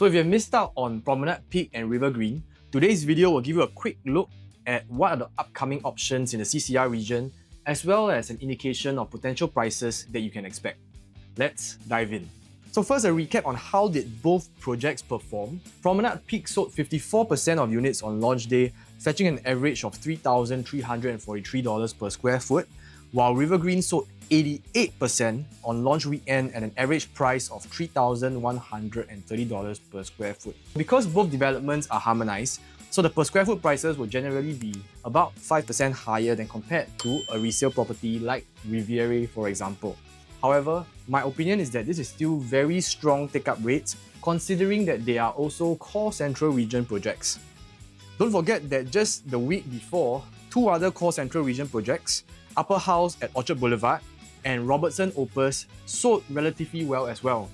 So if you have missed out on Promenade Peak and River Green, today's video will give you a quick look at what are the upcoming options in the CCR region, as well as an indication of potential prices that you can expect. Let's dive in. So first, a recap on how did both projects perform. Promenade Peak sold 54% of units on launch day, fetching an average of $3,343 per square foot, while River Green sold 88% on launch weekend at an average price of $3,130 per square foot. Because both developments are harmonized, so the per square foot prices will generally be about 5% higher than compared to a resale property like Riviera, for example. However, my opinion is that this is still very strong take-up rates, considering that they are also core central region projects. Don't forget that just the week before, two other core central region projects, Upperhouse at Orchard Boulevard and Robertson Opus, sold relatively well as well.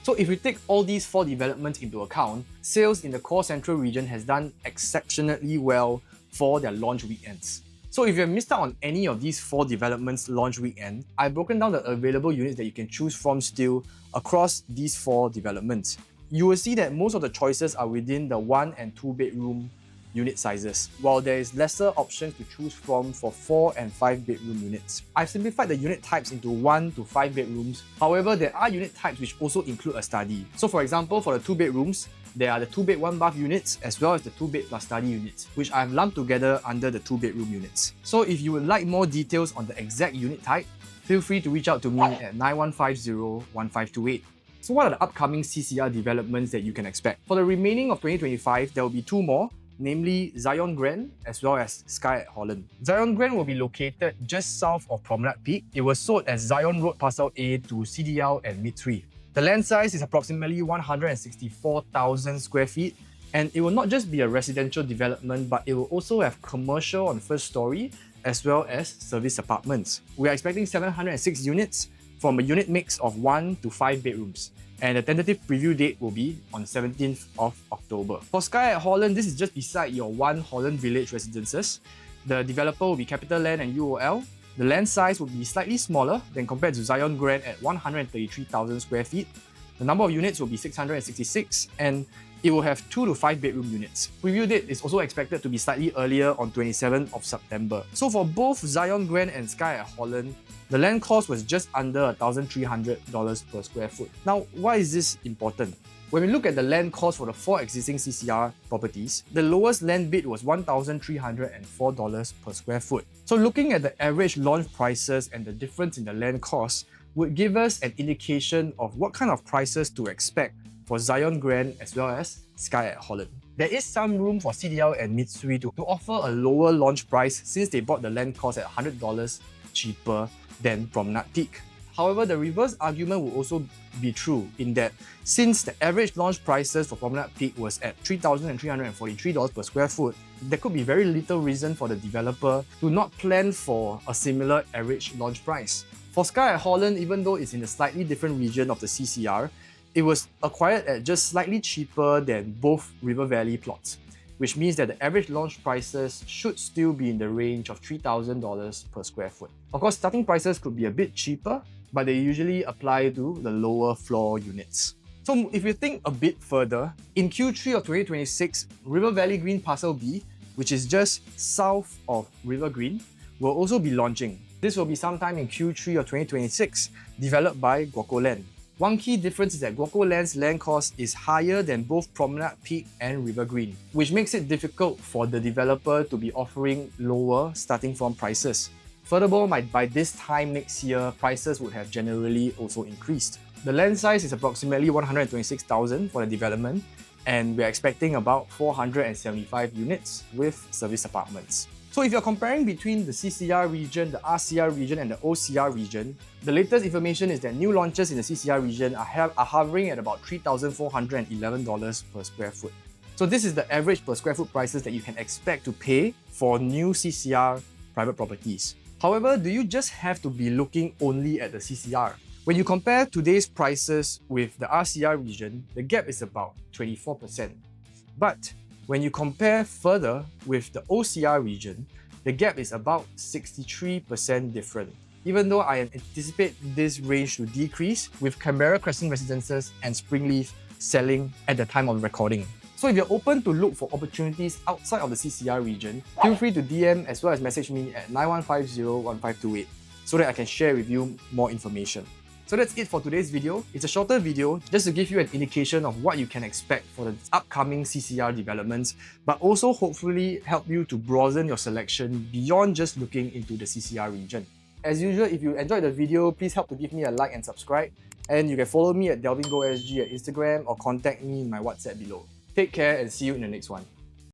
So if we take all these four developments into account, sales in the core central region has done exceptionally well for their launch weekends. So if you have missed out on any of these four developments launch weekend, I've broken down the available units that you can choose from still across these four developments. You will see that most of the choices are within the 1 and 2 bedroom unit sizes, while there is lesser options to choose from for 4 and 5 bedroom units. I've simplified the unit types into 1 to 5 bedrooms. However, there are unit types which also include a study. So for example, for the 2 bedrooms, there are the 2 bed 1 bath units as well as the 2 bed plus study units, which I've lumped together under the 2 bedroom units. So if you would like more details on the exact unit type, feel free to reach out to me at 9150-1528. So what are the upcoming CCR developments that you can expect? For the remaining of 2025, there will be two more, namely Zion Grand as well as Sky at Holland. Zion Grand will be located just south of Promenade Peak. It was sold as Zion Road Parcel A to CDL and Mid3. The land size is approximately 164,000 square feet, and it will not just be a residential development, but it will also have commercial on the first story as well as service apartments. We are expecting 706 units from a unit mix of 1 to 5 bedrooms. And the tentative preview date will be on 17th of October. For Sky at Holland, this is just beside your One Holland Village residences. The developer will be Capital Land and UOL. The land size will be slightly smaller than compared to Zion Grand at 133,000 square feet. The number of units will be 666, and it will have 2 to 5 bedroom units. Preview date is also expected to be slightly earlier on 27th of September. So for both Zion Grand and Sky at Holland, the land cost was just under $1,300 per square foot. Now, why is this important? When we look at the land cost for the 4 existing CCR properties, the lowest land bid was $1,304 per square foot. So looking at the average launch prices and the difference in the land cost would give us an indication of what kind of prices to expect for Zion Grand as well as Sky at Holland. There is some room for CDL and Mid3 to offer a lower launch price since they bought the land cost at $100 cheaper than Promenade Peak. However, the reverse argument will also be true in that since the average launch prices for Promenade Peak was at $3,343 per square foot, there could be very little reason for the developer to not plan for a similar average launch price. For Sky at Holland, even though it's in a slightly different region of the CCR, it was acquired at just slightly cheaper than both River Valley plots, which means that the average launch prices should still be in the range of $3,000 per square foot. Of course, starting prices could be a bit cheaper, but they usually apply to the lower floor units. So if you think a bit further, in Q3 of 2026, River Valley Green Parcel B, which is just south of River Green, will also be launching. This will be sometime in Q3 of 2026, developed by Guoco Land. One key difference is that Guoco Land's land cost is higher than both Promenade Peak and River Green, which makes it difficult for the developer to be offering lower starting from prices. Furthermore, by this time next year, prices would have generally also increased. The land size is approximately 126,000 for the development, and we're expecting about 475 units with service apartments. So if you're comparing between the CCR region, the RCR region, and the OCR region, the latest information is that new launches in the CCR region are hovering at about $3,411 per square foot. So this is the average per square foot prices that you can expect to pay for new CCR private properties. However, do you just have to be looking only at the CCR? When you compare today's prices with the RCR region, the gap is about 24%. But when you compare further with the OCR region, the gap is about 63% different. Even though I anticipate this range to decrease with Canberra Crescent Residences and Springleaf selling at the time of recording. So if you're open to look for opportunities outside of the CCR region, feel free to DM as well as message me at 91501528 so that I can share with you more information. So that's it for today's video. It's a shorter video just to give you an indication of what you can expect for the upcoming CCR developments, but also hopefully help you to broaden your selection beyond just looking into the CCR region. As usual, if you enjoyed the video, please help to give me a like and subscribe. And you can follow me at delvingoh SG at Instagram or contact me in my WhatsApp below. Take care and see you in the next one.